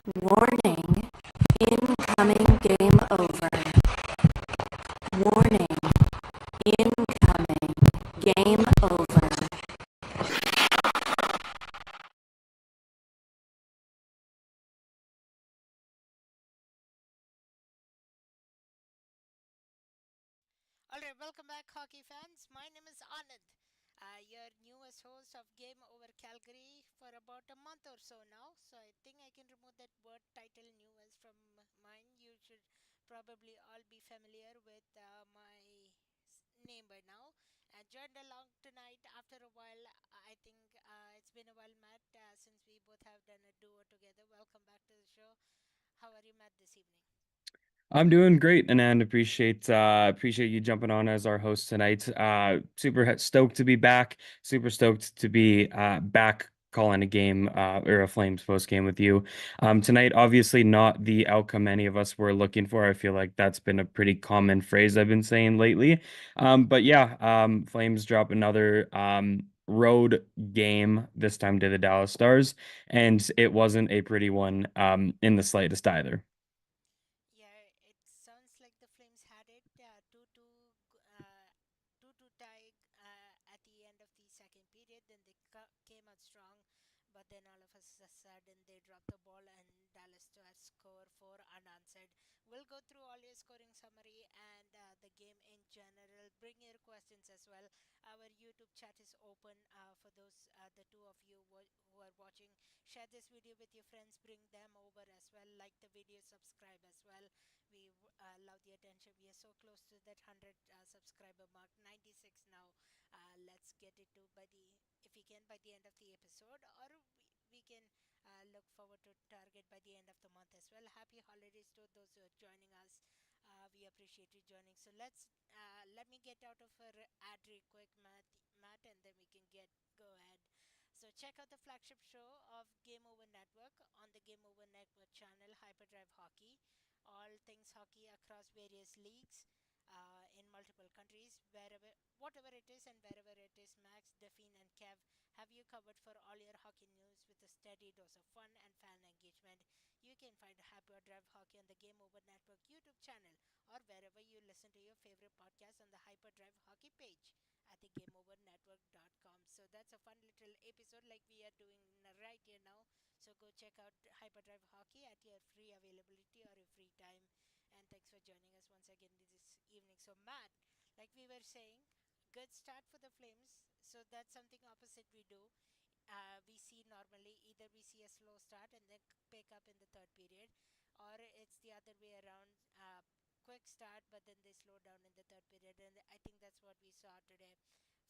Warning, incoming game over. Warning, incoming game over. Alright, welcome back, hockey fans. My name is Anand, your newest host of Game Over Calgary for about a month or so now. So I think I can remove that word title newest from mine. You should probably all be familiar with my name by now. And joined along tonight after a while. I think it's been a while, Matt, since we both have done a duo together. Welcome back to the show. How are you, Matt, this evening? I'm doing great, Anand. Appreciate you jumping on as our host tonight. Super stoked to be back. Super stoked to be back calling a game or a Flames post game with you. Tonight, obviously not the outcome any of us were looking for. I feel like that's been a pretty common phrase I've been saying lately. But yeah, Flames drop another road game this time to the Dallas Stars, and it wasn't a pretty one in the slightest either. Yeah, it sounds like the Flames had it 2-2, 2-2 tie at the end of the second period. Then they came out strong, but then all of a sudden they dropped the ball and Dallas to score for unanswered. We'll go through all your scoring summary and the game in general. Bring your questions as well. Our YouTube chat is open for those the two of you who are watching. Share this video with your friends. Bring them over as well. Like the video, subscribe as well. We love the attention. We are so close to that 100 subscriber mark, 96 now. Let's get it to by the if we can by the end of the episode, or we can look forward to target by the end of the month as well. Happy holidays to those who are joining us. We appreciate you joining. So let me get out of her ad real quick, Matt, and then we can get go ahead. So check out the flagship show of Game Over Network on the Game Over Network channel, Hyperdrive Hockey. All things hockey across various leagues in multiple countries, wherever, whatever it is, and wherever it is. Max, Delphine, and Kev have you covered for all your hockey news with a steady dose of fun and fan engagement. You can find Hyperdrive Hockey on the Game Over Network YouTube channel or wherever you listen to your favorite podcast on the Hyperdrive Hockey page at the GameOverNetwork.com. So that's a fun little episode like we are doing right here now. So go check out Hyperdrive Hockey at your free availability or your free time. And thanks for joining us once again this evening. So Matt, like we were saying, good start for the Flames. So that's something opposite we do. We see normally either we see a slow start and then pick up in the third period, or it's the other way around. Quick start, but then they slow down in the third period, and I think that's what we saw today.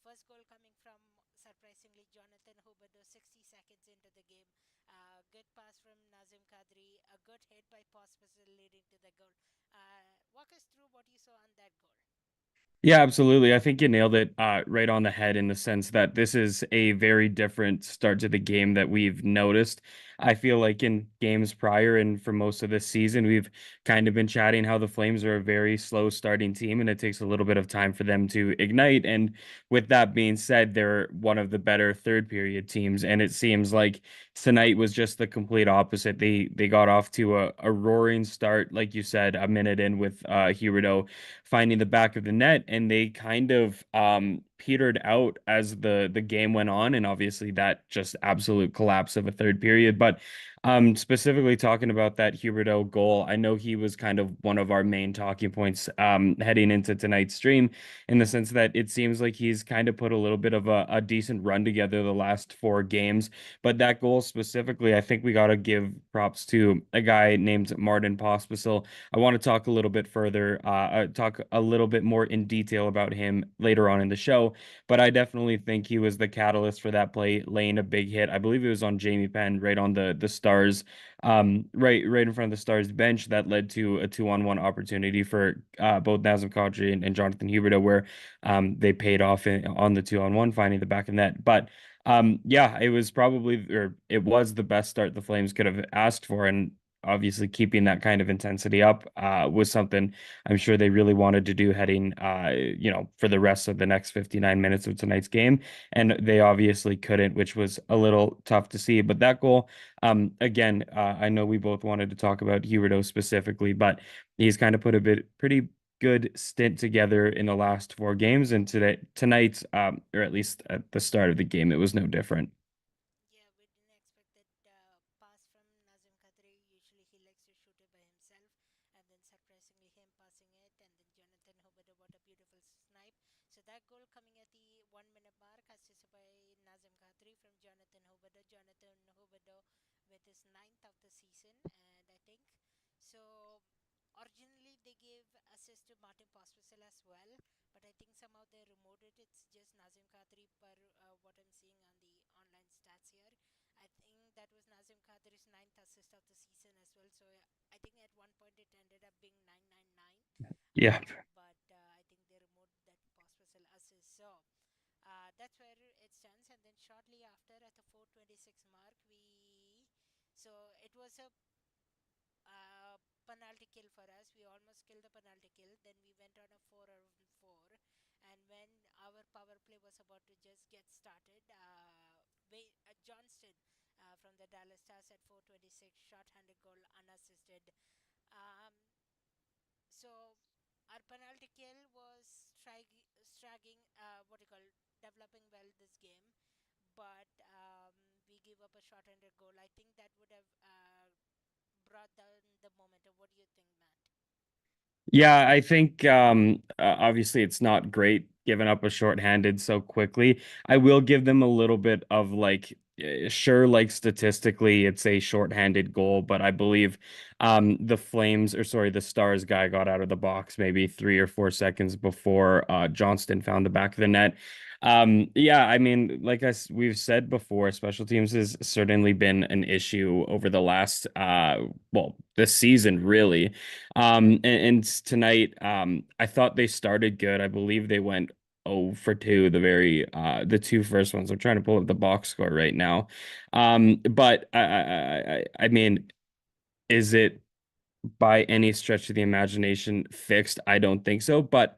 First goal coming from surprisingly Jonathan Huberdeau 60 seconds into the game. Good pass from Nazim Kadri, a good hit by Pospisil leading to the goal. Walk us through what you saw on that goal. Yeah, absolutely. I think you nailed it right on the head in the sense that this is a very different start to the game that we've noticed. I feel like in games prior and for most of this season, we've kind of been chatting how the Flames are a very slow starting team and it takes a little bit of time for them to ignite. And with that being said, they're one of the better third period teams. And it seems like tonight was just the complete opposite. They got off to a roaring start, like you said, a minute in with Huberdeau finding the back of the net, and they kind of petered out as the game went on, and obviously that just absolute collapse of a third period. But specifically talking about that Huberdeau goal, I know he was kind of one of our main talking points heading into tonight's stream, in the sense that it seems like he's kind of put a little bit of a decent run together the last four games. But that goal specifically, I think we got to give props to a guy named Martin Pospisil. I want to talk a little bit further, talk a little bit more in detail about him later on in the show. But I definitely think he was the catalyst for that play, laying a big hit. I believe it was on Jamie Penn, right on the Stars, right in front of the Stars bench, that led to a 2-on-1 opportunity for both Nazem Kadri and Jonathan Huberdeau, where they paid off on the 2-on-1, finding the back of net. But yeah, it was the best start the Flames could have asked for, and obviously keeping that kind of intensity up was something I'm sure they really wanted to do heading, for the rest of the next 59 minutes of tonight's game. And they obviously couldn't, which was a little tough to see. But that goal, again, I know we both wanted to talk about Huberdeau specifically, but he's kind of put a pretty good stint together in the last four games, and tonight, or at least at the start of the game, it was no different. Yeah, we didn't expect that pass from Nazim Khatri. Usually he likes to shoot it by himself, and then surprisingly him passing it, and then Jonathan Huberdeau, what a beautiful snipe. So that goal coming at the 1 minute mark, assisted by Nazim Khatri from Jonathan Huberdeau. Jonathan Huberdeau with his ninth of the season, and I think so. Originally, they gave assist to Martin Pospisil as well, but I think somehow they removed it. It's just Nazim Khatri per what I'm seeing on the online stats here. I think that was Nazim Khatri's ninth assist of the season as well. So I think at one point it ended up being 999, Yeah. but I think they removed that Pospisil assist. So that's where it stands. And then shortly after, at the 4:26 mark, it was a penalty kill for us. We almost killed the penalty kill. Then we went on a 4-4. And when our power play was about to just get started, Johnston from the Dallas Stars at 4:26, short-handed goal, unassisted. Um, so our penalty kill was what you call developing well this game, but we give up a short-handed goal. I think that would have brought down the momentum. What do you think, Matt? Yeah, I think obviously it's not great giving up a shorthanded so quickly. I will give them a little bit of like sure, like statistically it's a shorthanded goal, but I believe the Flames, or sorry, the Stars guy got out of the box maybe 3 or 4 seconds before Johnston found the back of the net. Yeah, I mean, like we've said before, special teams has certainly been an issue over the last well, this season really. And tonight, I thought they started good. I believe they went 0 for 2, the two first ones. I'm trying to pull up the box score right now. But I mean, is it by any stretch of the imagination fixed? I don't think so. But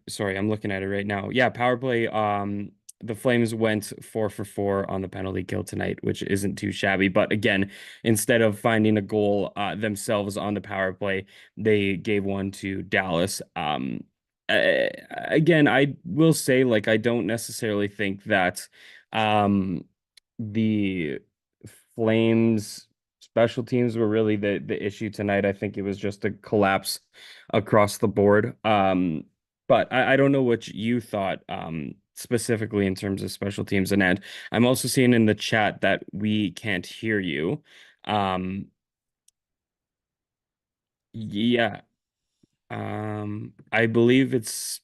sorry, I'm looking at it right now. Yeah, power play. The Flames went 4 for 4 on the penalty kill tonight, which isn't too shabby. But again, instead of finding a goal themselves on the power play, they gave one to Dallas. Again, I will say, like, I don't necessarily think that the Flames special teams were really the issue tonight. I think it was just a collapse across the board. But I don't know what you thought specifically in terms of special teams. And I'm also seeing in the chat that we can't hear you. Um, yeah, I believe it's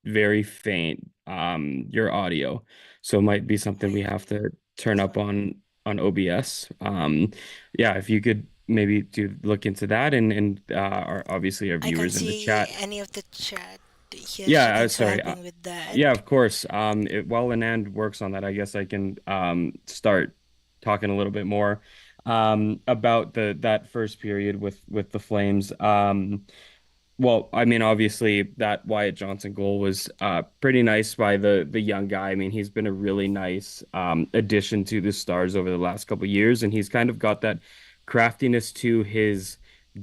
very faint, your audio. So it might be something we have to turn That's up fine. on OBS. Yeah, if you could maybe look into that, and obviously our I can't viewers in the see chat. any of the chat here, so Yeah, thanks for sorry. helping with that. Yeah, of course. While Anand works on that, I guess I can start talking a little bit more about the that first period with the Flames. Well, I mean, obviously that Wyatt Johnson goal was pretty nice by the young guy. I mean, he's been a really nice addition to the Stars over the last couple of years, and he's kind of got that craftiness to his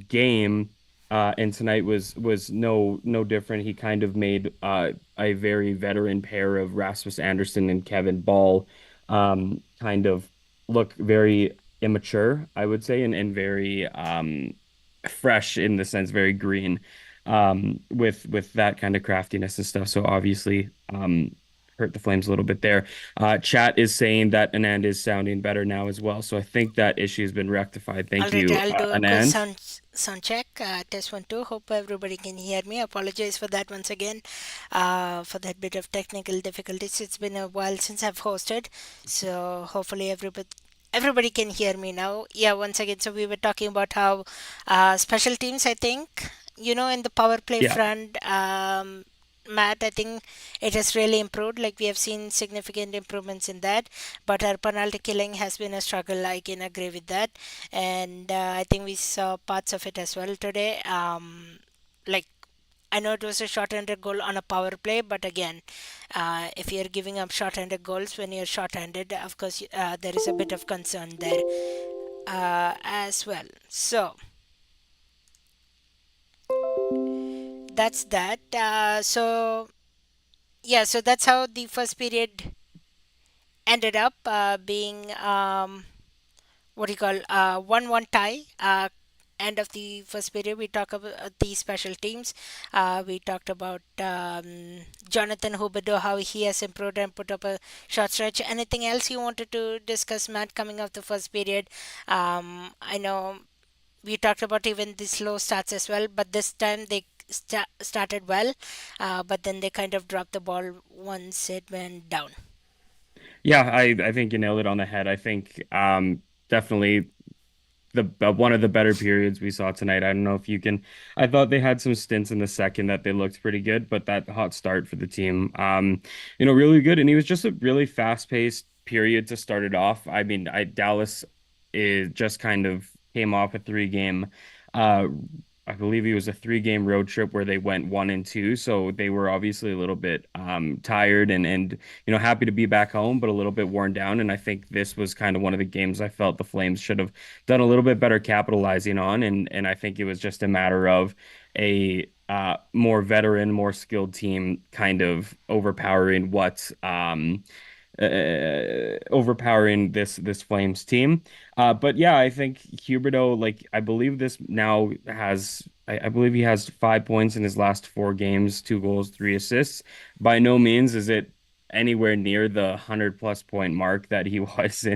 game. And tonight was no different. He kind of made a very veteran pair of Rasmus Anderson and Kevin Ball kind of look very immature, I would say, and very fresh in the sense, very green with that kind of craftiness and stuff. So obviously, hurt the Flames a little bit there. Chat is saying that Anand is sounding better now as well. So I think that issue has been rectified. Thank Alright, you, I'll do a quick Anand. sound check. Test 1 2. Hope everybody can hear me. Apologize for that once again, for that bit of technical difficulties. It's been a while since I've hosted, so hopefully everybody can hear me now. Yeah, once again. So we were talking about how special teams. I think in the power play Yeah. front. Matt, I think it has really improved. Like we have seen significant improvements in that, but our penalty killing has been a struggle. I can agree with that, and I think we saw parts of it as well today. Like I know it was a short-handed goal on a power play, but again, if you're giving up short-handed goals when you're short-handed, of course, there is a bit of concern there as well. So that's that. So yeah, so that's how the first period ended up being what do you call 1-1 tie. End of the first period, we talk about the special teams. We talked about Jonathan Huberdeau, how he has improved and put up a short stretch. Anything else you wanted to discuss, Matt, coming off the first period? I know we talked about even the slow starts as well, but this time they started well, but then they kind of dropped the ball once it went down. Yeah, I think you nailed it on the head. I think definitely the one of the better periods we saw tonight. I don't know if you can. I thought they had some stints in the second that they looked pretty good, but that hot start for the team, really good. And he was just a really fast-paced period to start it off. I mean, Dallas is just kind of came off a three-game. Uh, I believe it was a three-game road trip where they went 1-2, so they were obviously a little bit tired and happy to be back home, but a little bit worn down. And I think this was kind of one of the games I felt the Flames should have done a little bit better capitalizing on, and I think it was just a matter of a more veteran, more skilled team kind of overpowering this Flames team. But yeah, I think Huberdeau, like I believe this now has I believe he has 5 points in his last four games, 2 goals, 3 assists. By no means is it anywhere near the 100 plus point mark that he was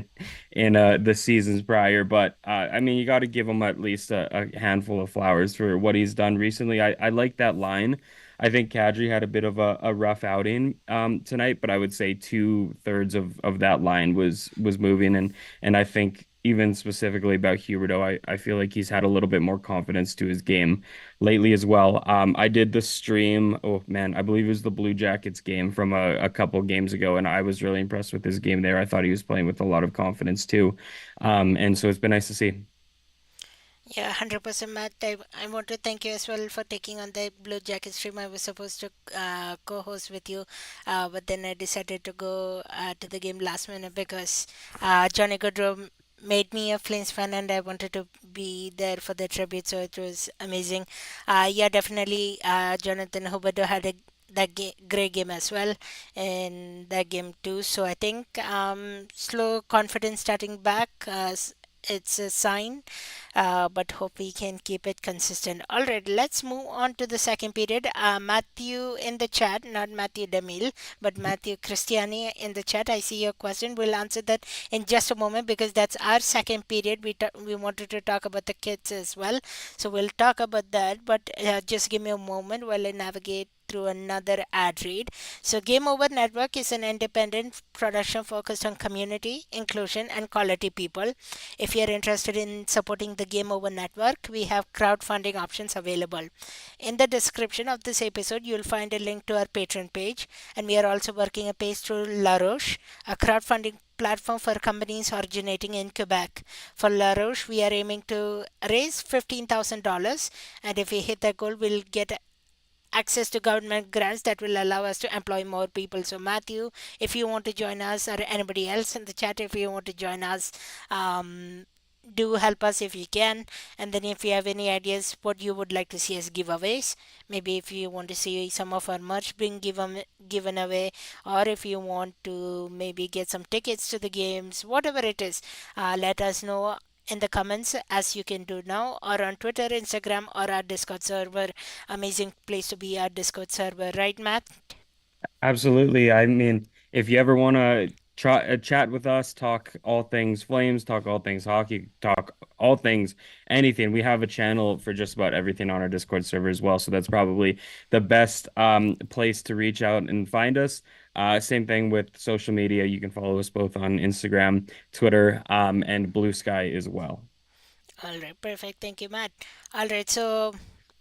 in the seasons prior. But I mean, you got to give him at least a handful of flowers for what he's done recently. I like that line. I think Kadri had a bit of a rough outing tonight, but I would say two-thirds of that line was moving, and I think even specifically about Huberto, I feel like he's had a little bit more confidence to his game lately as well. I did the stream. Oh man, I believe it was the Blue Jackets game from a couple games ago, and I was really impressed with his game there. I thought he was playing with a lot of confidence too, and so it's been nice to see. Yeah, 100% Matt. I want to thank you as well for taking on the Blue Jacket stream. I was supposed to co host with you, but then I decided to go to the game last minute because Johnny Goodrow made me a Flames fan and I wanted to be there for the tribute, so it was amazing. Yeah, definitely. Jonathan Huberto had a great game as well in that game too. So I think slow confidence starting back. It's a sign, but hope we can keep it consistent. All right, let's move on to the second period. Matthew in the chat, not Matthew DeMille, but Matthew Christiani in the chat. I see your question. We'll answer that in just a moment because that's our second period. We wanted to talk about the kids as well, so we'll talk about that. But just give me a moment while I navigate through another ad read. So, Game Over Network is an independent production focused on community, inclusion, and quality people. If you're interested in supporting the Game Over Network, we have crowdfunding options available. In the description of this episode, you'll find a link to our Patreon page, and we are also working a page through La Roche, a crowdfunding platform for companies originating in Quebec. For La Roche, we are aiming to raise $15,000, and if we hit that goal, we'll get access to government grants that will allow us to employ more people. So, Matthew, if you want to join us, or anybody else in the chat, if you want to join us, um, do help us if you can. And then, if you have any ideas what you would like to see as giveaways, maybe if you want to see some of our merch being given away, or if you want to maybe get some tickets to the games, whatever it is, let us know in the comments as you can do now, or on Twitter, Instagram, or our Discord server. Amazing place to be, our Discord server, right, Matt? Absolutely. I mean, if you ever want to try chat with us, talk all things Flames, talk all things hockey, talk all things anything, we have a channel for just about everything on our Discord server as well. So that's probably the best place to reach out and find us. Same thing with social media. You can follow us both on Instagram, Twitter, and Blue Sky as well. All right, perfect. Thank you, Matt. All right, so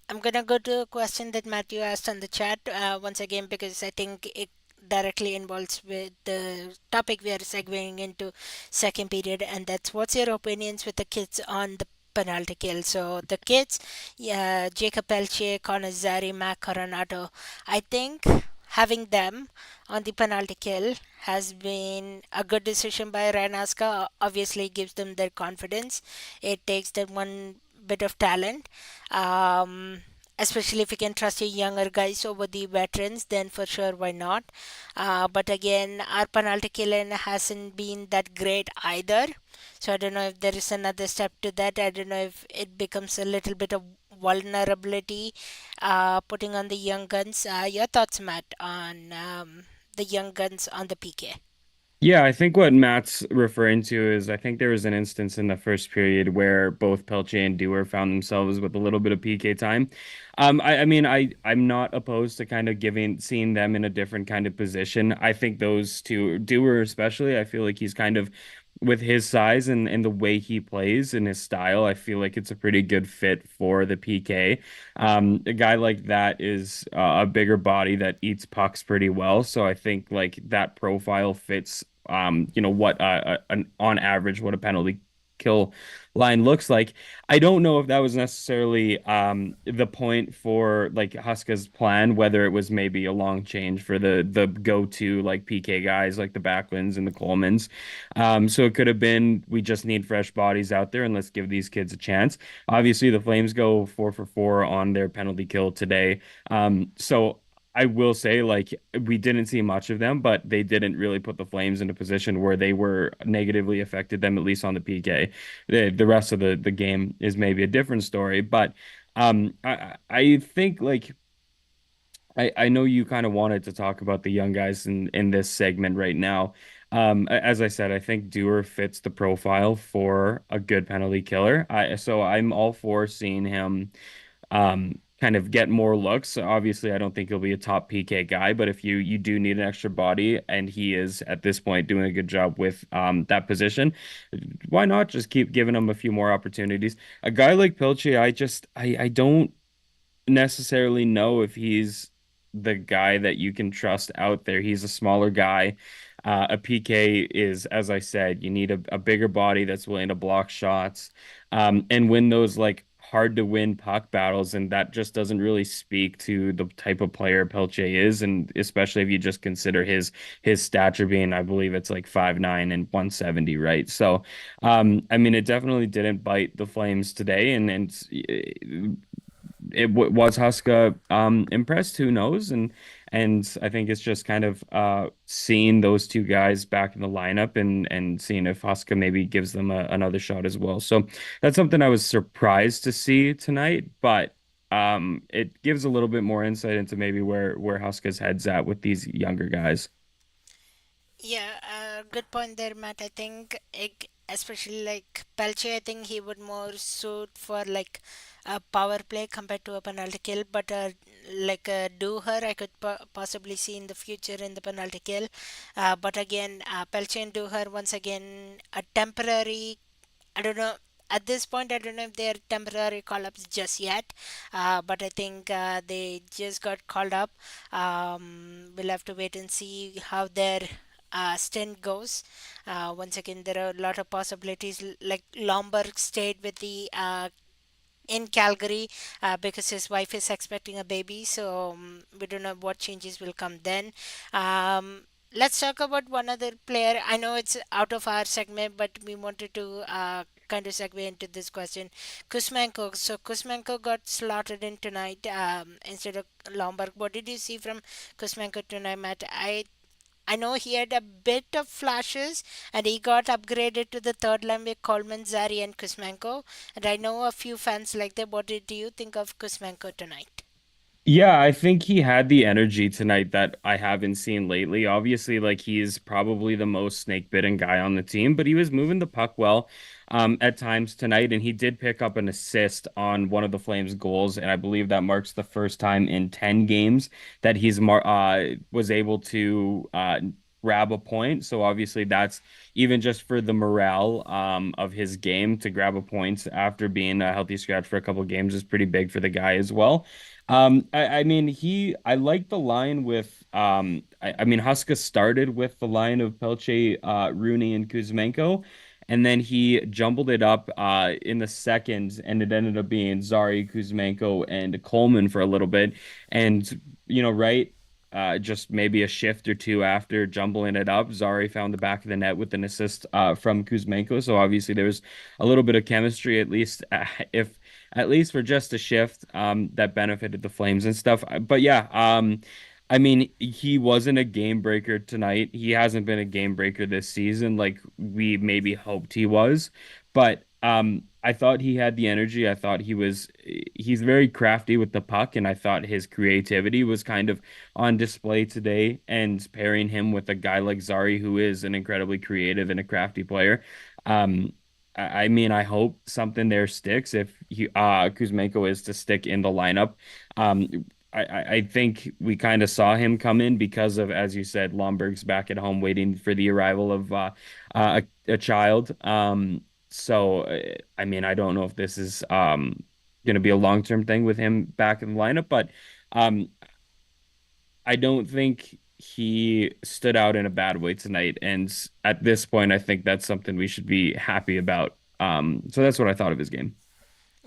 I'm gonna go to a question that Matthew asked on the chat once again because I think it directly involves with the topic we are segueing into second period, and that's what's your opinions with the kids on the penalty kill. So the kids, yeah, Jacob Elche, Connor Zari, Mac Coronado. I think having them on the penalty kill has been a good decision by Ranaska. Obviously, gives them their confidence. It takes them one bit of talent. Um, Especially if you can trust your younger guys over the veterans, then for sure, why not? But again, our penalty killing hasn't been that great either. So I don't know if there is another step to that. I don't know if it becomes a little bit of vulnerability putting on the young guns. Your thoughts, Matt, on the young guns on the PK? Yeah, I think what Matt's referring to is I think there was an instance in the first period where both Pelche and Dewar found themselves with a little bit of PK time. I mean, I'm not opposed to kind of seeing them in a different kind of position. I think those two, Dewar especially, I feel like he's kind of with his size and the way he plays and his style, I feel like it's a pretty good fit for the PK. A guy like that is a bigger body that eats pucks pretty well, so I think like that profile fits. What on average what a penalty kill line looks like. I don't know if that was necessarily the point for like Huska's plan, whether it was maybe a long change for the go-to like PK guys like the Backlunds and the Colemans. So it could have been we just need fresh bodies out there and let's give these kids a chance. Obviously, the Flames go 4 for 4 on their penalty kill today. So I will say, like, we didn't see much of them, but they didn't really put the Flames in a position where they were negatively affected them, at least on the PK. The rest of the game is maybe a different story, but I think like I know you kind of wanted to talk about the young guys in this segment right now. As I said, I think Dewar fits the profile for a good penalty killer. So I'm all for seeing him kind of get more looks. Obviously, I don't think he'll be a top PK guy, but if you do need an extra body, and he is at this point doing a good job with that position, why not just keep giving him a few more opportunities? A guy like Pilche, I don't necessarily know if he's the guy that you can trust out there. He's a smaller guy. A PK is, as I said, you need a bigger body that's willing to block shots and win those like hard to win puck battles. And that just doesn't really speak to the type of player Pelche is. And especially if you just consider his stature being, I believe it's like 5'9" and 170, right? So, I mean, it definitely didn't bite the Flames today. And was Huska impressed? Who knows? And I think it's just kind of seeing those two guys back in the lineup and seeing if Huska maybe gives them another shot as well. So that's something I was surprised to see tonight, but it gives a little bit more insight into maybe where Huska's head's at with these younger guys. Yeah, good point there, Matt. I think, especially like Pelche, I think he would more suit for like a power play compared to a penalty kill. But like a Dooher, I could possibly see in the future in the penalty kill. But again, Pelche and Dooher, once again, a temporary. I don't know. At this point, I don't know if they're temporary call ups just yet, but I think they just got called up. We'll have to wait and see how their stint goes. Once again, there are a lot of possibilities. Like Lomberg stayed with the in Calgary because his wife is expecting a baby. So we don't know what changes will come then. Let's talk about one other player. I know it's out of our segment, but we wanted to kind of segue into this question. Kuzmenko. So Kuzmenko got slotted in tonight instead of Lomberg. What did you see from Kuzmenko tonight, Matt? I know he had a bit of flashes and he got upgraded to the third line with Coleman, Zari, and Kuzmenko. And I know a few fans like that. What did you think of Kuzmenko tonight? Yeah, I think he had the energy tonight that I haven't seen lately. Obviously, like he's probably the most snake bitten guy on the team, but he was moving the puck well at times tonight, and he did pick up an assist on one of the Flames' goals, and I believe that marks the first time in 10 games that was able to grab a point. So obviously that's even just for the morale of his game to grab a point after being a healthy scratch for a couple of games is pretty big for the guy as well. I mean I like the line with I mean Huska started with the line of Pelche, Rooney, and Kuzmenko. And then he jumbled it up in the second, and it ended up being Zari, Kuzmenko, and Coleman for a little bit. And, right, just maybe a shift or two after jumbling it up, Zari found the back of the net with an assist from Kuzmenko. So obviously there was a little bit of chemistry, at least if at least for just a shift that benefited the Flames and stuff. But yeah, I mean, he wasn't a game breaker tonight. He hasn't been a game breaker this season like we maybe hoped he was. But I thought he had the energy. I thought he's very crafty with the puck, and I thought his creativity was kind of on display today. And pairing him with a guy like Zari, who is an incredibly creative and a crafty player, I mean, I hope something there sticks if Kuzmenko is to stick in the lineup. I think we kind of saw him come in because of, as you said, Lomberg's back at home waiting for the arrival of a child. I mean, I don't know if this is going to be a long-term thing with him back in the lineup, but um, I don't think he stood out in a bad way tonight. And at this point, I think that's something we should be happy about. So that's what I thought of his game.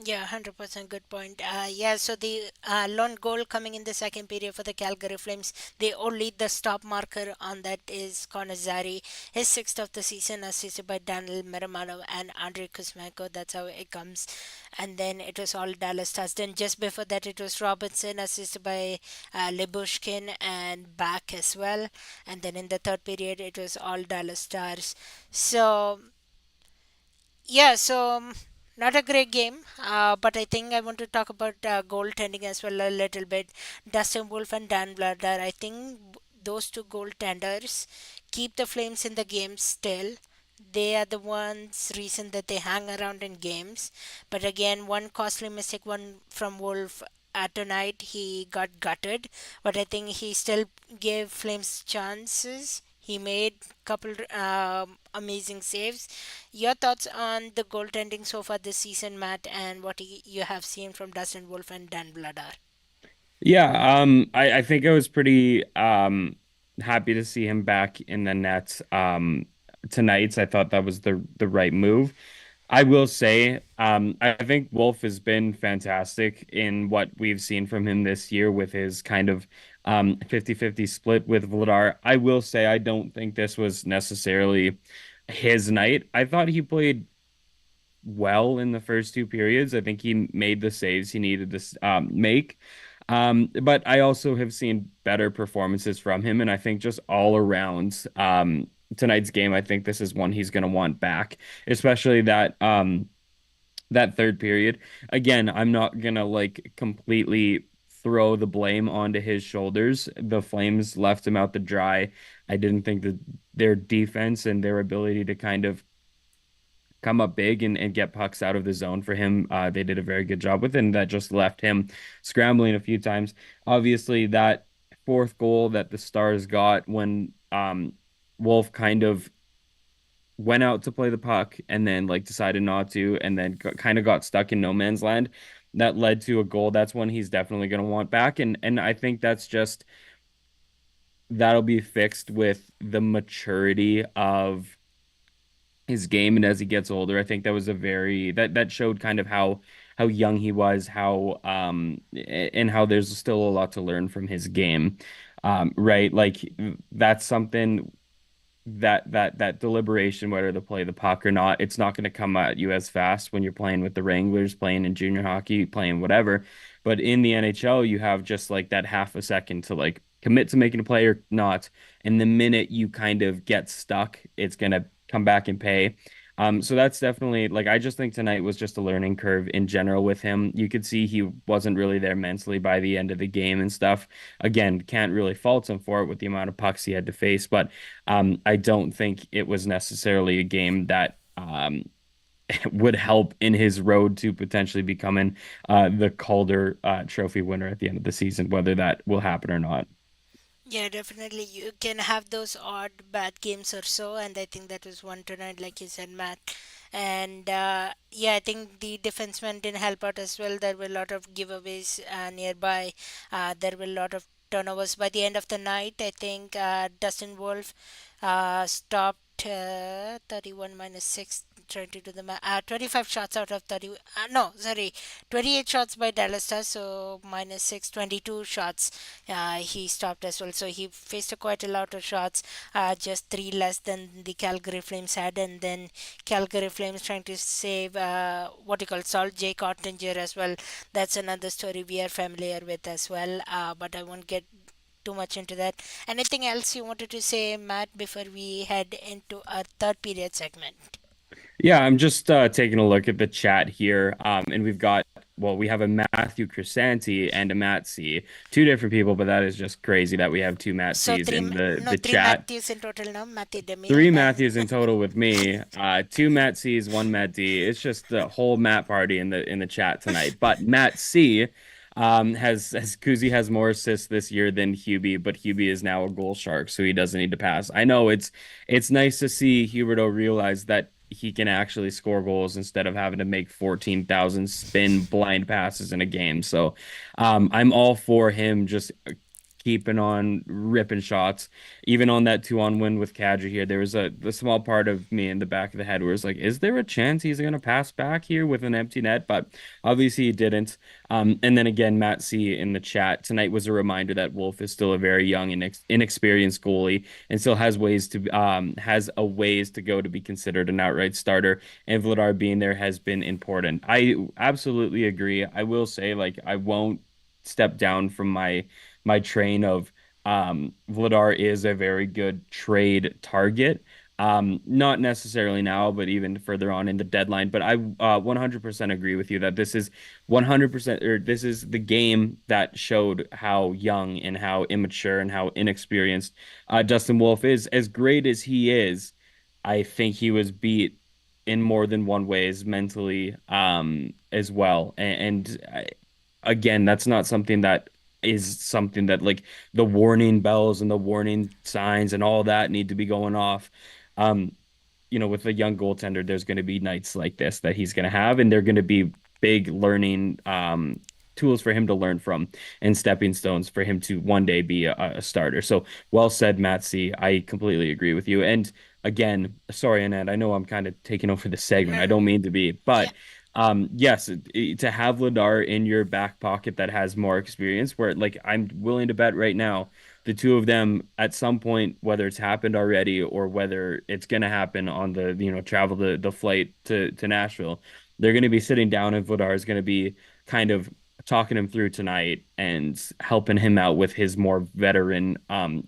Yeah, 100% good point. Yeah, so the lone goal coming in the second period for the Calgary Flames, they only the stop marker on that is Conor Zary, his sixth of the season, assisted by Daniel Miramano and Andrei Kuzmenko. That's how it comes. And then it was all Dallas Stars. Then just before that, it was Robinson, assisted by Lebushkin and back as well. And then in the third period, it was all Dallas Stars. So yeah, not a great game, but I think I want to talk about goaltending as well a little bit. Dustin Wolf and Dan Blatter, I think those two goaltenders keep the Flames in the game still. They are the ones reason that they hang around in games. But again, one costly mistake, one from Wolf tonight, he got gutted. But I think he still gave Flames chances. He made couple amazing saves. Your thoughts on the goaltending so far this season, Matt, and what you have seen from Dustin Wolf and Dan Bladar? Yeah, I think I was pretty happy to see him back in the net tonight. I thought that was the right move. I will say, I think Wolf has been fantastic in what we've seen from him this year with his kind of 50-50 split with Vladar. I will say I don't think this was necessarily his night. I thought he played well in the first two periods. I think he made the saves he needed to make. But I also have seen better performances from him, and I think just all around tonight's game, I think this is one he's going to want back, especially that third period. Again, I'm not gonna like completely throw the blame onto his shoulders. The Flames left him out to dry. I didn't think that their defense and their ability to kind of come up big and get pucks out of the zone for him. They did a very good job with it, and that just left him scrambling a few times. Obviously, that fourth goal that the Stars got when Wolf kind of went out to play the puck and then like decided not to, and then kind of got stuck in no man's land. That led to a goal. That's one he's definitely going to want back, and I think that's just that'll be fixed with the maturity of his game and as he gets older. I think that was a very that showed kind of how young he was, how and how there's still a lot to learn from his game. Right? Like that's something that deliberation, whether to play the puck or not, it's not going to come at you as fast when you're playing with the Wranglers, playing in junior hockey, playing whatever. But in the NHL, you have just like that half a second to like commit to making a play or not. And the minute you kind of get stuck, it's going to come back and pay. So that's definitely like I just think tonight was just a learning curve in general with him. You could see he wasn't really there mentally by the end of the game and stuff. Again, can't really fault him for it with the amount of pucks he had to face, but I don't think it was necessarily a game that would help in his road to potentially becoming the Calder Trophy winner at the end of the season, whether that will happen or not. Yeah, definitely. You can have those odd bad games or so, and I think that was one tonight, like you said, Matt. And yeah, I think the defenseman didn't help out as well. There were a lot of giveaways nearby. There were a lot of turnovers by the end of the night. I think Dustin Wolf stopped 31 minus 6, trying to do the 25 shots out of 30. No, sorry, 28 shots by Dallas Stars, so minus 6, 22 shots he stopped as well. So he faced quite a lot of shots, just three less than the Calgary Flames had. And then Calgary Flames trying to save what you call Salt Jake Ottinger as well. That's another story we are familiar with as well, but I won't get too much into that. Anything else you wanted to say, Matt, before we head into our third period segment? Yeah, I'm just taking a look at the chat here, and we've got well, we have a Matthew Crisanti and a Matt C. Two different people, but that is just crazy that we have two Matt So C's three, in the no, three chat. Matthews in total now. Matthew DeMille Three and Matthews in total with me. Two Matt C's, one Matt D. It's just the whole Matt party in the chat tonight. But Matt C has Kuzi has more assists this year than Hubie, but Hubie is now a goal shark, so he doesn't need to pass. I know it's nice to see Huberto realize that he can actually score goals instead of having to make 14,000 spin blind passes in a game. So I'm all for him just keeping on ripping shots. Even on that 2-on win with Kadri here, there was a small part of me in the back of the head where it's like, is there a chance he's going to pass back here with an empty net? But obviously he didn't. And then again, Matt C in the chat tonight was a reminder that Wolf is still a very young and inexperienced goalie and still has a ways to go to be considered an outright starter. And Vladar being there has been important. I absolutely agree. I will say, like, I won't step down from my train of Vladar is a very good trade target. Not necessarily now, but even further on in the deadline. But I 100% agree with you that this is 100% or this is the game that showed how young and how immature and how inexperienced Dustin Wolf is. As great as he is, I think he was beat in more than one ways mentally as well. Again, that's not something that is something that like the warning bells and the warning signs and all that need to be going off. Um, with a young goaltender, there's going to be nights like this that he's going to have, and they're going to be big learning tools for him to learn from and stepping stones for him to one day be a starter. So well said, Matt C. I completely agree with you. And again, sorry, Anand, I know I'm kind of taking over the segment. no, I don't mean to be, yeah, but yes, to have Ladar in your back pocket that has more experience, where like I'm willing to bet right now the two of them at some point, whether it's happened already or whether it's going to happen on the travel the flight to Nashville, they're going to be sitting down and Vladar is going to be kind of talking him through tonight and helping him out with his more veteran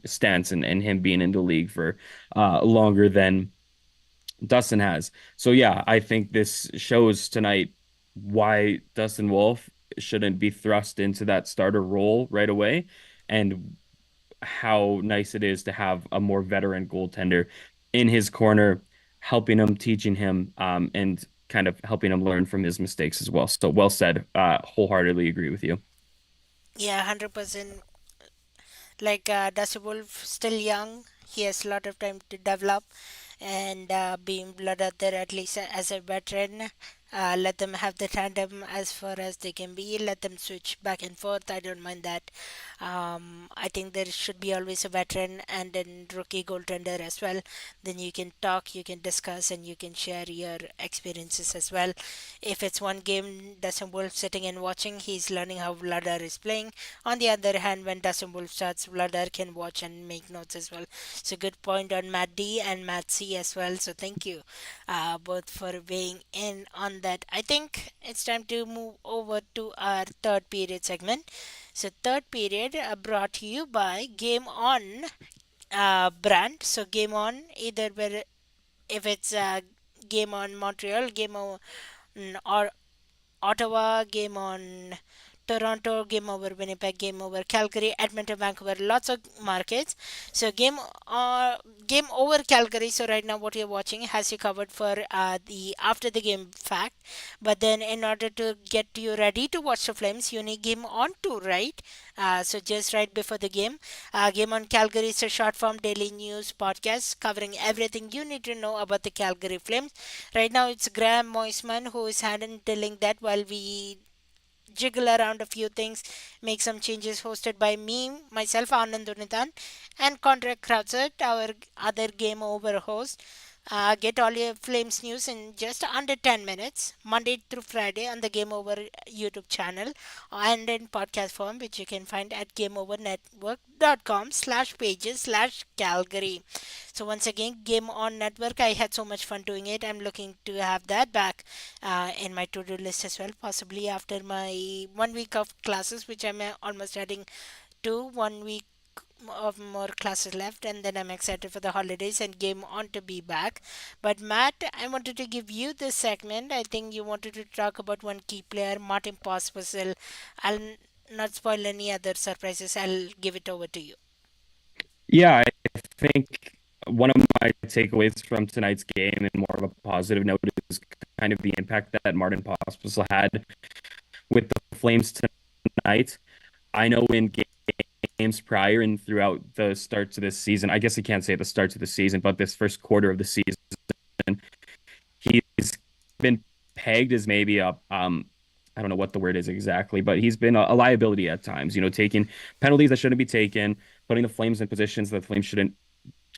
stance and him being in the league for longer than Dustin has. So yeah, I think this shows tonight why Dustin Wolf shouldn't be thrust into that starter role right away and how nice it is to have a more veteran goaltender in his corner, helping him, teaching him, and kind of helping him learn from his mistakes as well. So well said. Wholeheartedly agree with you. yeah, 100%. Like Dusty Wolf, still young. He has a lot of time to develop, and being blooded there at least as a veteran. Let them have the tandem as far as they can be. Let them switch back and forth. I don't mind that. I think there should be always a veteran and then rookie goaltender as well. Then you can talk, you can discuss, and you can share your experiences as well. If it's one game, Dustin Wolf sitting and watching, he's learning how Vladar is playing. On the other hand, when Dustin Wolf starts, Vladar can watch and make notes as well. So good point on Matt D and Matt C as well. So thank you both for weighing in on that. I think it's time to move over to our third period segment. So third period brought to you by Game On brand. So Game On, either where if it's Game On Montreal, Game On or Ottawa, Game On Toronto, game over Winnipeg, game over Calgary, Edmonton, Vancouver, lots of markets. So game over Calgary. So right now what you're watching has you covered for the after the game fact. But then in order to get you ready to watch the Flames, you need game on to right. So just right before the game, Game on Calgary is a short form daily news podcast covering everything you need to know about the Calgary Flames. Right now it's Graham Moisman who is handling that while we jiggle around a few things, make some changes. Hosted by me, myself, Anand Unnithan, and Conrad Krausert, our other Game Over host. Get all your Flames news in just under 10 minutes, Monday through Friday on the Game Over YouTube channel and in podcast form, which you can find at gameovernetwork.com/pages/Calgary. So once again, Game On Network, I had so much fun doing it. I'm looking to have that back in my to-do list as well, possibly after my 1 week of classes, which I'm almost heading to 1 week of more classes left, and then I'm excited for the holidays and Game On to be back. But Matt, I wanted to give you this segment. I think you wanted to talk about one key player, Martin Pospisil. I'll not spoil any other surprises. I'll give it over to you. Yeah, I think one of my takeaways from tonight's game, and more of a positive note, is kind of the impact that Martin Pospisil had with the Flames tonight. I know in games prior and throughout the starts of this season, I guess I can't say the starts of the season, but this first quarter of the season, he's been pegged as maybe a I don't know what the word is exactly, but he's been a liability at times, taking penalties that shouldn't be taken, putting the Flames in positions that the Flames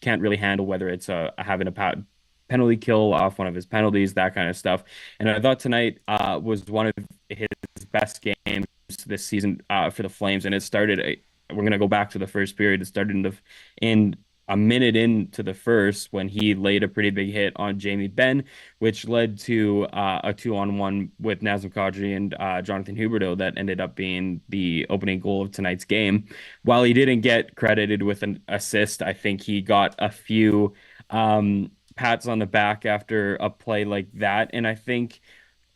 can't really handle, whether it's having a penalty kill off one of his penalties, that kind of stuff. And I thought tonight was one of his best games this season for the Flames. And it started. We're gonna go back to the first period. It started in a minute into the first when he laid a pretty big hit on Jamie Benn, which led to a 2-on-1 with Nazem Kadri and Jonathan Huberdeau that ended up being the opening goal of tonight's game. While he didn't get credited with an assist, I think he got a few pats on the back after a play like that. And I think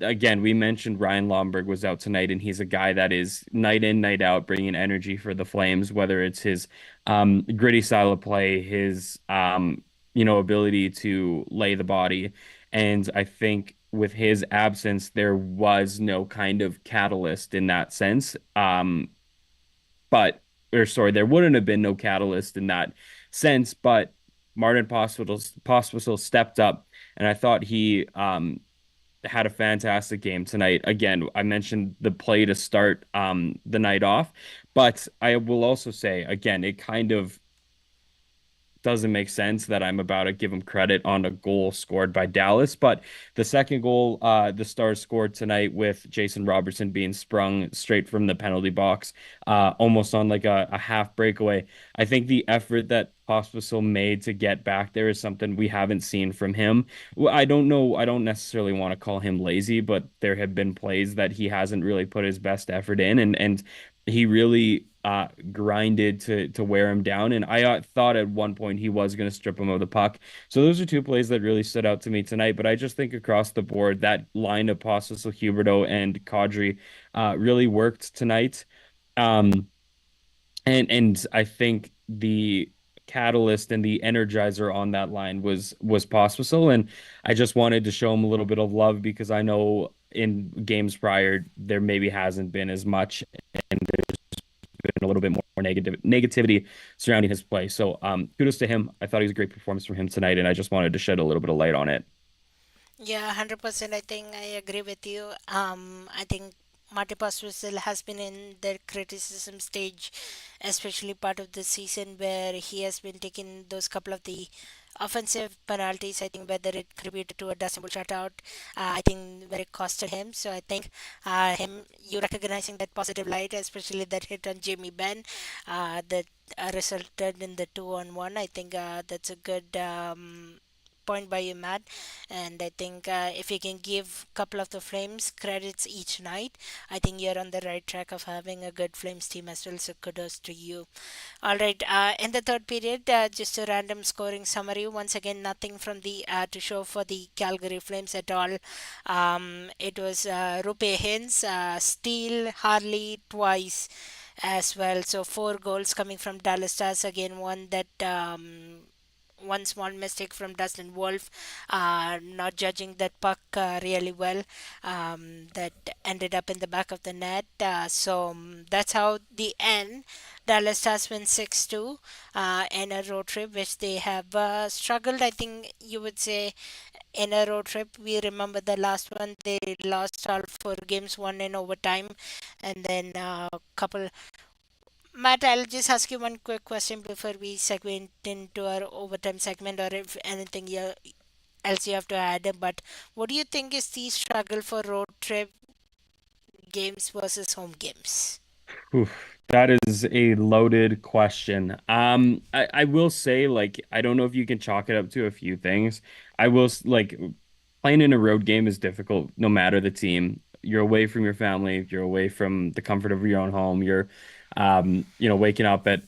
again, we mentioned Ryan Lomberg was out tonight, and he's a guy that is night in, night out, bringing energy for the Flames, whether it's his gritty style of play, his ability to lay the body. And I think with his absence, there was no kind of catalyst in that sense. Or sorry, there wouldn't have been no catalyst in that sense, but Martin Pospisil stepped up, and I thought he had a fantastic game tonight. Again, I mentioned the play to start the night off, but I will also say again, it kind of doesn't make sense that I'm about to give him credit on a goal scored by Dallas. But the second goal, the Stars scored tonight with Jason Robertson being sprung straight from the penalty box, almost on like a half breakaway. I think the effort that Pospisil made to get back there is something we haven't seen from him. Well, I don't know. I don't necessarily want to call him lazy, but there have been plays that he hasn't really put his best effort in, and he really grinded to wear him down. And I thought at one point he was going to strip him of the puck. So those are two plays that really stood out to me tonight. But I just think across the board, that line of Pospisil, Huberdeau, and Kadri really worked tonight. Um, and I think the catalyst and the energizer on that line was Pospisil, and I just wanted to show him a little bit of love because I know in games prior there maybe hasn't been as much, and been a little bit more negativity surrounding his play. So kudos to him. I thought it was a great performance from him tonight, and I just wanted to shed a little bit of light on it. Yeah, 100%. I think I agree with you. I think Mate Pascal has been in the criticism stage, especially part of the season where he has been taking those couple of the offensive penalties. I think whether it contributed to a Dustin shutout, I think where it costed him. So I think him you recognizing that positive light, especially that hit on Jamie Benn, that resulted in the 2-on-1. I think that's a good. point by you, Matt. And I think if you can give a couple of the Flames credits each night, I think you're on the right track of having a good Flames team as well. So kudos to you. All right. In the third period, just a random scoring summary. Once again, nothing from the to show for the Calgary Flames at all. It was Rupe Hintz, Steele, Harley twice as well. So four goals coming from Dallas Stars. Again, one small mistake from Dustin Wolf, not judging that puck really well. That ended up in the back of the net. That's how the end. Dallas Stars win 6-2 in a road trip, which they have struggled. I think you would say in a road trip. We remember the last one, they lost all four games, one in overtime, and then a couple. Matt, I'll just ask you one quick question before we segue into our overtime segment, or if anything else you have to add. But what do you think is the struggle for road trip games versus home games? Oof, that is a loaded question. I will say, like, I don't know if you can chalk it up to a few things. Like, playing in a road game is difficult no matter the team. You're away from your family, you're away from the comfort of your own home. You're, waking up at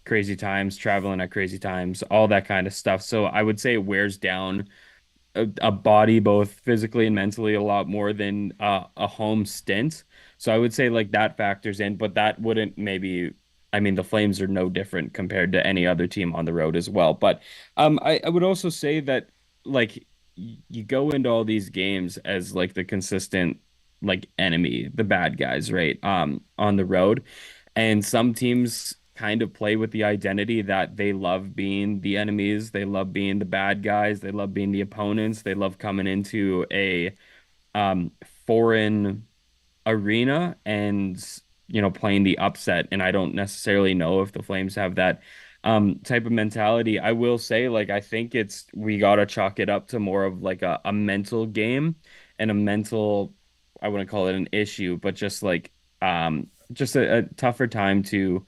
crazy times, traveling at crazy times, all that kind of stuff. So I would say it wears down a body both physically and mentally a lot more than a home stint. So I would say like that factors in, but that wouldn't maybe. I mean, the Flames are no different compared to any other team on the road as well. But I would also say that like you go into all these games as like the consistent like enemy, the bad guys, right? On the road. And some teams kind of play with the identity that they love being the enemies, they love being the bad guys, they love being the opponents, they love coming into a um foreign arena and playing the upset. And I don't necessarily know if the Flames have that type of mentality. I will say, like, I think it's we gotta chalk it up to more of like a mental game and a mental, I wouldn't call it an issue, but just a tougher time to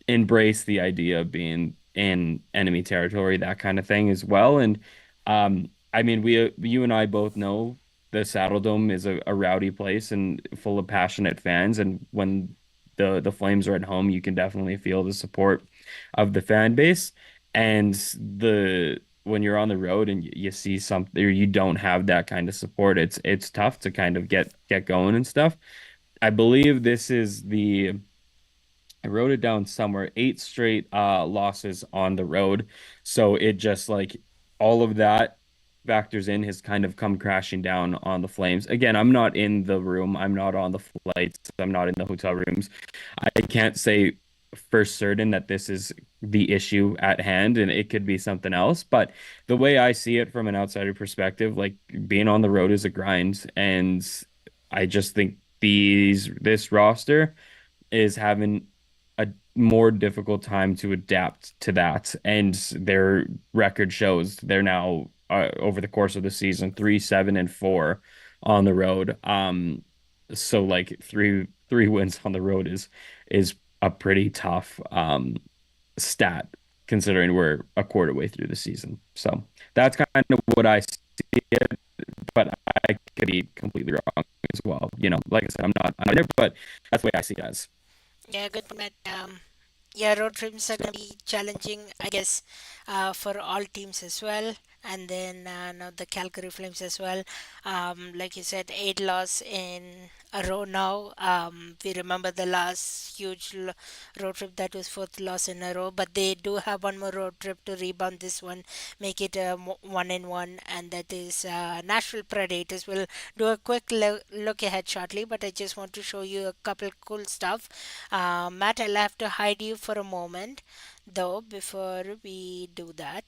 embrace the idea of being in enemy territory, that kind of thing as well. And I mean, you and I both know the Saddle Dome is a rowdy place and full of passionate fans. And when the Flames are at home, you can definitely feel the support of the fan base. And the when you're on the road and you see something or you don't have that kind of support, it's tough to kind of get going and stuff. I believe this is the I wrote it down somewhere, eight straight losses on the road. So it just like all of that factors in has kind of come crashing down on the Flames. Again, I'm not in the room, I'm not on the flights, I'm not in the hotel rooms. I can't say for certain that this is the issue at hand and it could be something else. But the way I see it from an outsider perspective, like being on the road is a grind. And I just think this roster is having a more difficult time to adapt to that. And their record shows they're now over the course of the season 3-7-4 on the road. So like three wins on the road is a pretty tough stat considering we're a quarter way through the season. So that's kind of what I see it, but I could be completely wrong as well. Like I said, I'm not there, but that's the way I see it as. Yeah, good point. Yeah, road trips are gonna be challenging, I guess, for all teams as well. And then now the Calgary Flames as well. Like you said, eight loss in a row now. We remember the last road trip that was fourth loss in a row, but they do have one more road trip to rebound this one, make it a 1-1, and that is Nashville Predators. We'll do a quick look ahead shortly, but I just want to show you a couple cool stuff. Matt, I'll have to hide you for a moment, though, before we do that.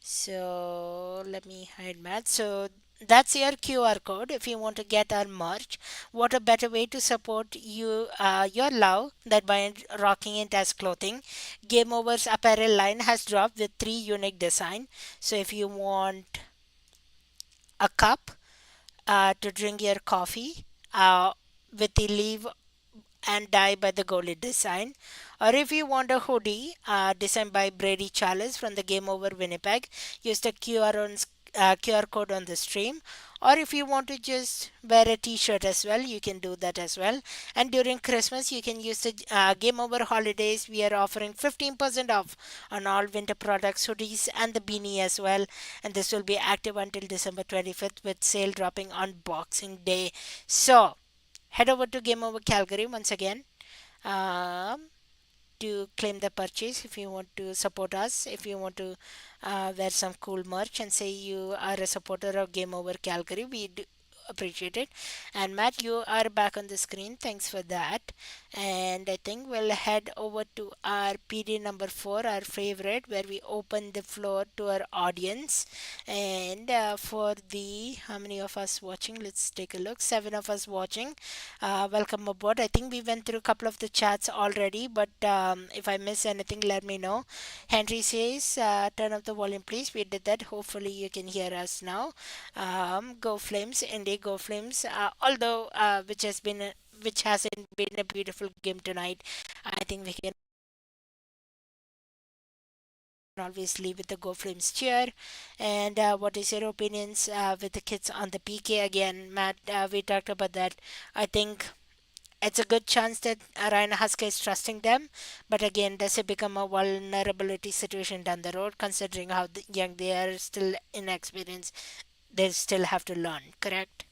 So let me hide Matt. So that's your QR code if you want to get our merch. What a better way to support your love than by rocking it as clothing. Game Over's apparel line has dropped with three unique design. So if you want a cup to drink your coffee, with the leaf and die by the goalie design. Or if you want a hoodie designed by Brady Charles from the Game Over Winnipeg, use the QR code on the stream. Or if you want to just wear a t-shirt as well, you can do that as well. And during Christmas, you can use the Game Over holidays. We are offering 15% off on all winter products, hoodies, and the beanie as well. And this will be active until December 25th with sale dropping on Boxing Day. So head over to Game Over Calgary once again. Um, to claim the purchase if you want to support us, if you want to wear some cool merch and say you are a supporter of Game Over Calgary, we do appreciate it. And Matt, you are back on the screen, thanks for that. And I think we'll head over to our PD number 4, our favorite, where we open the floor to our audience. And for the how many of us watching, let's take a look, 7 of us watching. Welcome aboard. I think we went through a couple of the chats already, but if I miss anything, let me know. Henry says, turn up the volume, please. We did that. Hopefully, you can hear us now. Go Flames, Indy, go Flames. Although, which hasn't been a beautiful game tonight, I think we can always leave with the Go Flames cheer. And what is your opinions with the kids on the PK again, Matt? We talked about that. I think it's a good chance that Ryan Husker is trusting them. But again, does it become a vulnerability situation down the road, considering how young they are, still inexperienced? They still have to learn, correct?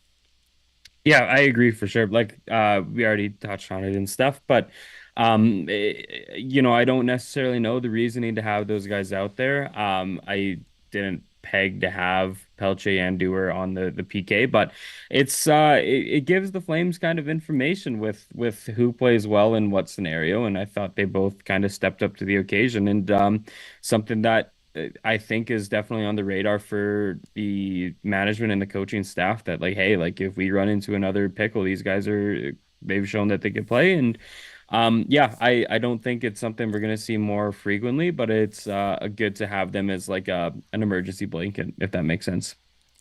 Yeah, I agree for sure. Like we already touched on it and stuff, but I don't necessarily know the reasoning to have those guys out there. I didn't peg to have Pelche and Dewar on the PK, but it gives the Flames kind of information with who plays well in what scenario, and I thought they both kind of stepped up to the occasion and something that I think is definitely on the radar for the management and the coaching staff that like, hey, like if we run into another pickle, they've shown that they can play. And yeah, I don't think it's something we're gonna see more frequently, but it's good to have them as like an emergency blanket, if that makes sense.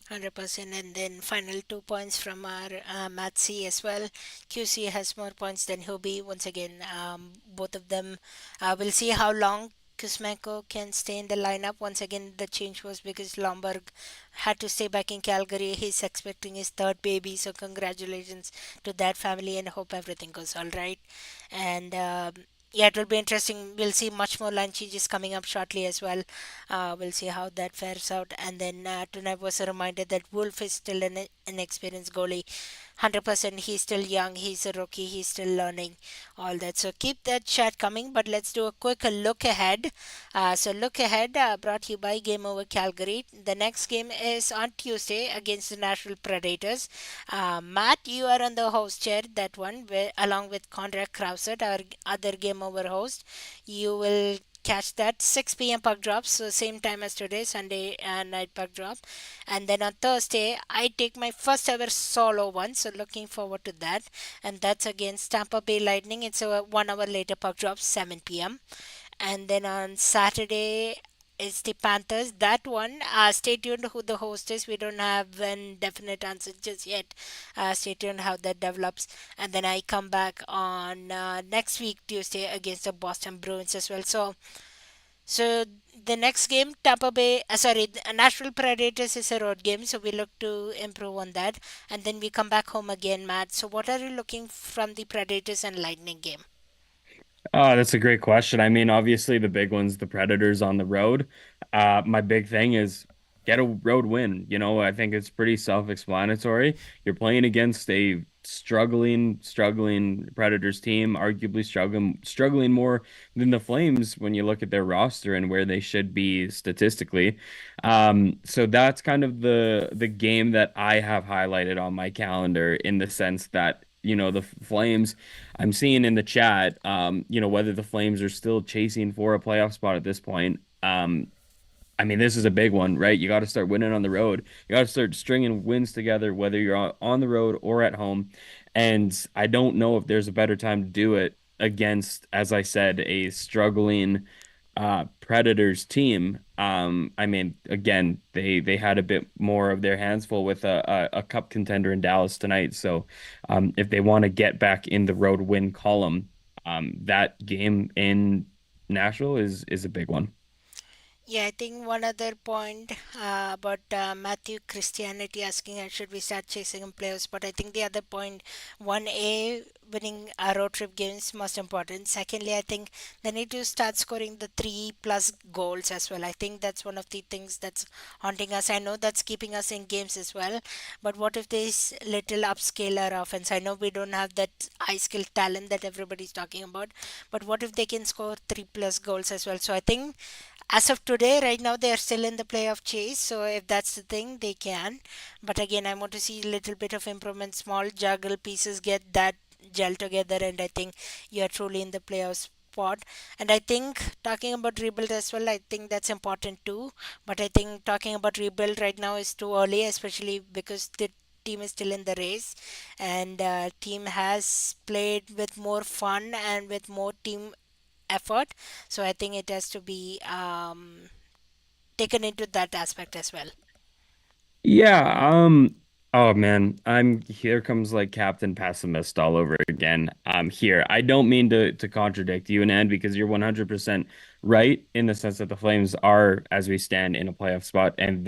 100%. And then final 2 points from our Matt C as well. QC has more points than Hobie. Once again, both of them, we'll see how long Kuzmenko can stay in the lineup. Once again, the change was because Lomberg had to stay back in Calgary. He's expecting his third baby, so congratulations to that family and hope everything goes all right. And yeah, it will be interesting. We'll see much more line changes coming up shortly as well. We'll see how that fares out. And then tonight was a reminder that Wolf is still an inexperienced goalie. 100% he's still young, he's a rookie, he's still learning all that. So keep that chat coming, but let's do a quick look ahead. So look ahead brought to you by Game Over Calgary. The next game is on Tuesday against the Nashville Predators. Matt, you are on the host chair, that one, along with Conrad Krausert, our other Game Over host. You will catch that 6 p.m. puck drop, so same time as today, Sunday night puck drop. And then on Thursday I take my first ever solo one, so looking forward to that. And that's against Tampa Bay Lightning. It's a 1 hour later puck drop, 7 p.m. And then on Saturday is the Panthers. That one, stay tuned who the host is. We don't have an definite answer just yet. Stay tuned how that develops. And then I come back on next week, Tuesday, against the Boston Bruins as well. So the next game, the Nashville Predators is a road game, so we look to improve on that. And then we come back home again, Matt. So what are you looking from the Predators and Lightning game? Oh, that's a great question. I mean, obviously the big one's the Predators on the road. My big thing is get a road win. I think it's pretty self-explanatory. You're playing against a struggling Predators team, arguably struggling more than the Flames when you look at their roster and where they should be statistically. So that's kind of the game that I have highlighted on my calendar in the sense that, the Flames. I'm seeing in the chat, whether the Flames are still chasing for a playoff spot at this point. I mean, this is a big one, right? You got to start winning on the road. You got to start stringing wins together, whether you're on the road or at home. And I don't know if there's a better time to do it against, as I said, a struggling Predators team. I mean, again, they had a bit more of their hands full with a cup contender in Dallas tonight. So, if they want to get back in the road win column, that game in Nashville is a big one. Yeah, I think one other point about Matthew Christianity asking, should we start chasing in playoffs? But I think the other point, one A, winning road trip games most important. Secondly, I think they need to start scoring the three plus goals as well. I think that's one of the things that's haunting us. I know that's keeping us in games as well. But what if this little upscaler offense? I know we don't have that high skill talent that everybody's talking about, but what if they can score three plus goals as well? So I think as of today, right now they are still in the playoff chase. So if that's the thing, they can. But again, I want to see a little bit of improvement. Small juggle pieces get that gel together, and I think you are truly in the playoff spot. And I think talking about rebuild as well, I think that's important too. But I think talking about rebuild right now is too early, especially because the team is still in the race, and team has played with more fun and with more team effort. So I think it has to be taken into that aspect as well. Yeah, oh man, I'm here comes like Captain Pessimist all over again. I'm here. I don't mean to contradict you and Ann because you're 100% right in the sense that the Flames are, as we stand, in a playoff spot, and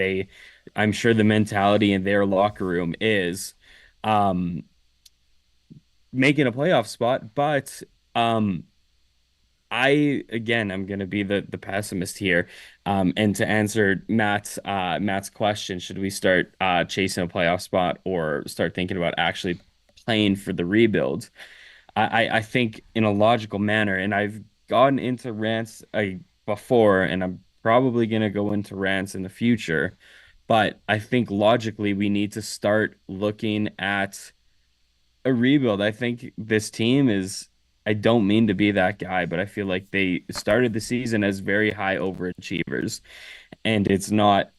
I'm sure the mentality in their locker room is um making a playoff spot, but um I'm gonna be the pessimist here. And to answer Matt's question, should we start chasing a playoff spot or start thinking about actually playing for the rebuild? I think in a logical manner, and I've gotten into rants before, and I'm probably gonna go into rants in the future, but I think logically we need to start looking at a rebuild. I think this team is, I don't mean to be that guy, but I feel like they started the season as very high overachievers, and it's not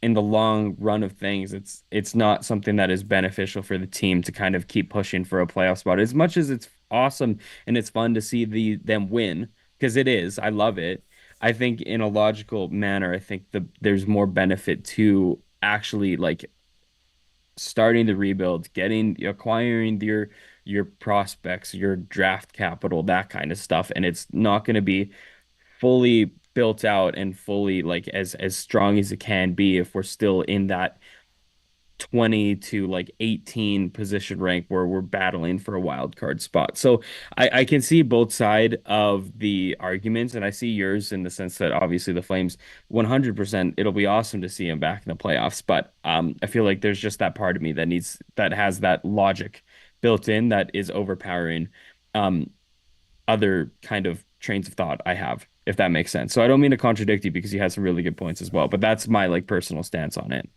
in the long run of things, it's not something that is beneficial for the team to kind of keep pushing for a playoff spot. As much as it's awesome and it's fun to see them win, because it is, I love it. I think in a logical manner, I think there's more benefit to actually like starting the rebuild, acquiring your prospects, your draft capital, that kind of stuff, and it's not going to be fully built out and fully like as strong as it can be if we're still in that 20 to like 18 position rank where we're battling for a wild card spot. So I can see both side of the arguments, and I see yours in the sense that obviously the Flames 100% it'll be awesome to see him back in the playoffs, but I feel like there's just that part of me that has that logic built in that is overpowering um other kind of trains of thought I have, if that makes sense. So I don't mean to contradict you because you had some really good points as well, but that's my like personal stance on it.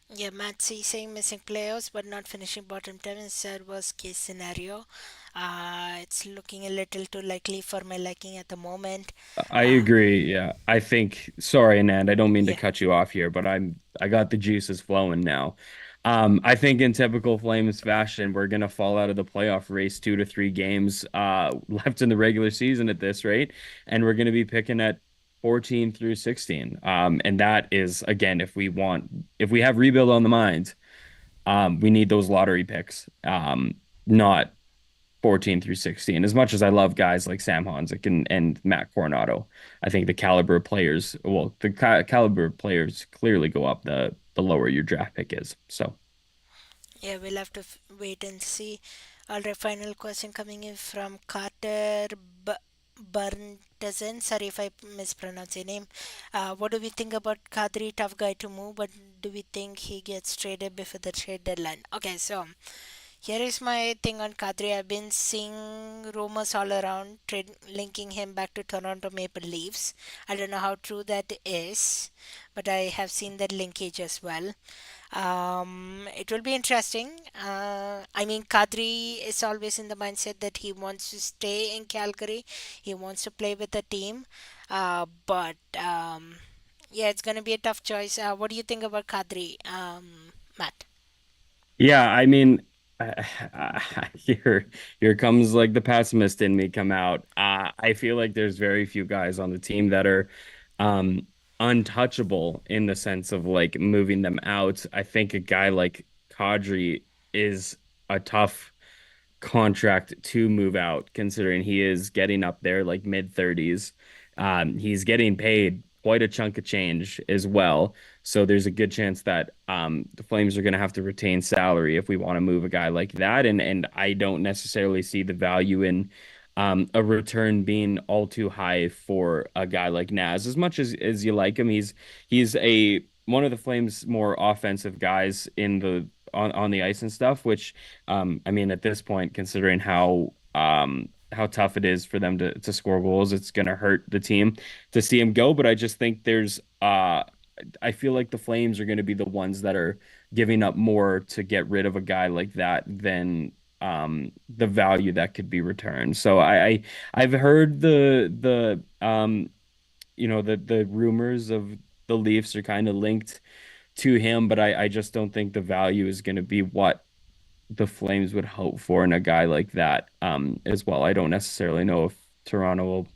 Yeah, Matt C saying missing playoffs but not finishing bottom 10 is said worst case scenario. It's looking a little too likely for my liking at the moment. I Uh, agree. Yeah. I think, sorry, Anand, I don't mean to yeah, cut you off here, but I got the juices flowing now. I think in typical Flames fashion, we're gonna fall out of the playoff race 2 to 3 games left in the regular season at this rate, and we're gonna be picking at 14 through 16. And that is again, if we have rebuild on the mind, we need those lottery picks. Not 14 through 16. As much as I love guys like Sam Honzik and Matt Coronado, I think the caliber of players, well, the caliber of players clearly go up the lower your draft pick is. So yeah, we'll have to wait and see. All right, final question coming in from Carter Burntazen. Sorry if I mispronounce your name. What do we think about Kadri? Tough guy to move, but do we think he gets traded before the trade deadline? Okay, so here is my thing on Kadri. I've been seeing rumors all around linking him back to Toronto Maple Leafs. I don't know how true that is, but I have seen that linkage as well. It will be interesting. I mean, Kadri is always in the mindset that he wants to stay in Calgary. He wants to play with the team. But yeah, it's going to be a tough choice. What do you think about Kadri, Matt? yeah, I mean. Here, here comes like the pessimist in me come out. I feel like there's very few guys on the team that are um, untouchable in the sense of like moving them out. I think a guy like Kadri is a tough contract to move out, considering he is getting up there like mid 30s. He's getting paid quite a chunk of change as well. So there's a good chance that the Flames are going to have to retain salary if we want to move a guy like that. And I don't necessarily see the value in a return being all too high for a guy like Naz. As much as you like him, he's a one of the Flames' more offensive guys in the on the ice and stuff, which I mean, at this point, considering how tough it is for them to score goals, it's gonna hurt the team to see him go. But I just think I feel like the Flames are gonna be the ones that are giving up more to get rid of a guy like that than the value that could be returned. So I've heard the rumors of the Leafs are kind of linked to him, but I just don't think the value is going to be what the Flames would hope for in a guy like that as well. I don't necessarily know if Toronto will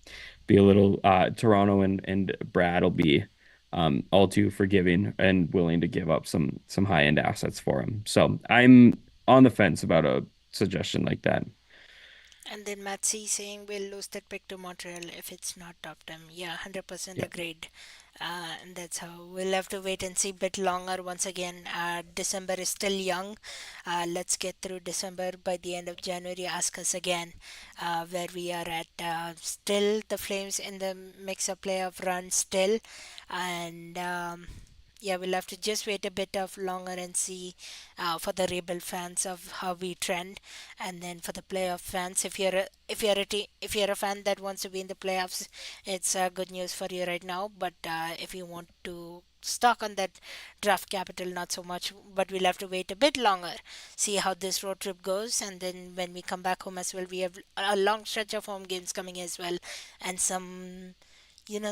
be a little Toronto and Brad will be all too forgiving and willing to give up some high end assets for him. So I'm on the fence about a suggestion like that. And then Matsy saying we'll lose that pick to Montreal if it's not top time. Yeah, 100% Yeah. agreed. And that's how we'll have to wait and see a bit longer. Once again, December is still young. Let's get through December. By the end of January, ask us again where we are at. Still, the Flames in the mix of playoff run still. And yeah, we'll have to just wait a bit of longer and see for the rebel fans of how we trend, and then for the playoff fans, if you're a fan that wants to be in the playoffs, it's good news for you right now. But if you want to stock on that draft capital, not so much. But we'll have to wait a bit longer, see how this road trip goes, and then when we come back home as well, we have a long stretch of home games coming as well, and some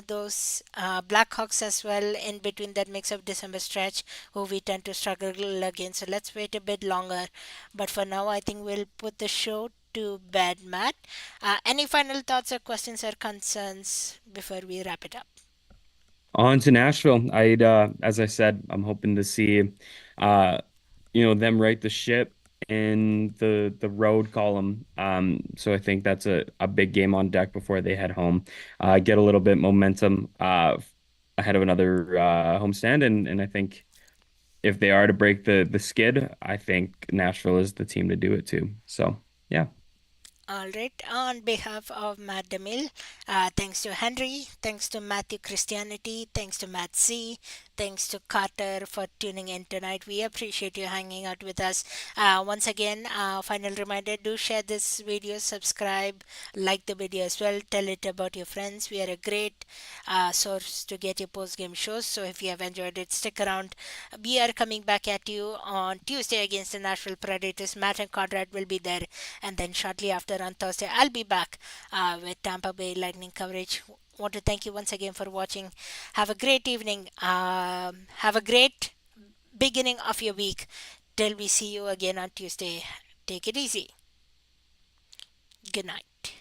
those Blackhawks as well in between that mix of December stretch, who we tend to struggle against. So let's wait a bit longer. But for now, I think we'll put the show to bed, Matt. Any final thoughts or questions or concerns before we wrap it up? On to Nashville. As I said, I'm hoping to see, uh, them right the ship in the road column. So I think that's a big game on deck before they head home. Get a little bit momentum ahead of another homestand, and I think if they are to break the skid, I think Nashville is the team to do it too. So yeah. All right. On behalf of Matt DeMille, thanks to Henry, thanks to Matthew Christianity, thanks to Matt C, thanks to Carter for tuning in tonight. We appreciate you hanging out with us. Once again, final reminder: do share this video, subscribe, like the video as well, tell it about your friends. We are a great source to get your post game shows. So if you have enjoyed it, stick around. We are coming back at you on Tuesday against the Nashville Predators. Matt and Conrad will be there, and then shortly after on Thursday, I'll be back with Tampa Bay Lightning coverage. Want to thank you once again for watching. Have a great evening. Have a great beginning of your week. Till we see you again on Tuesday. Take it easy. Good night.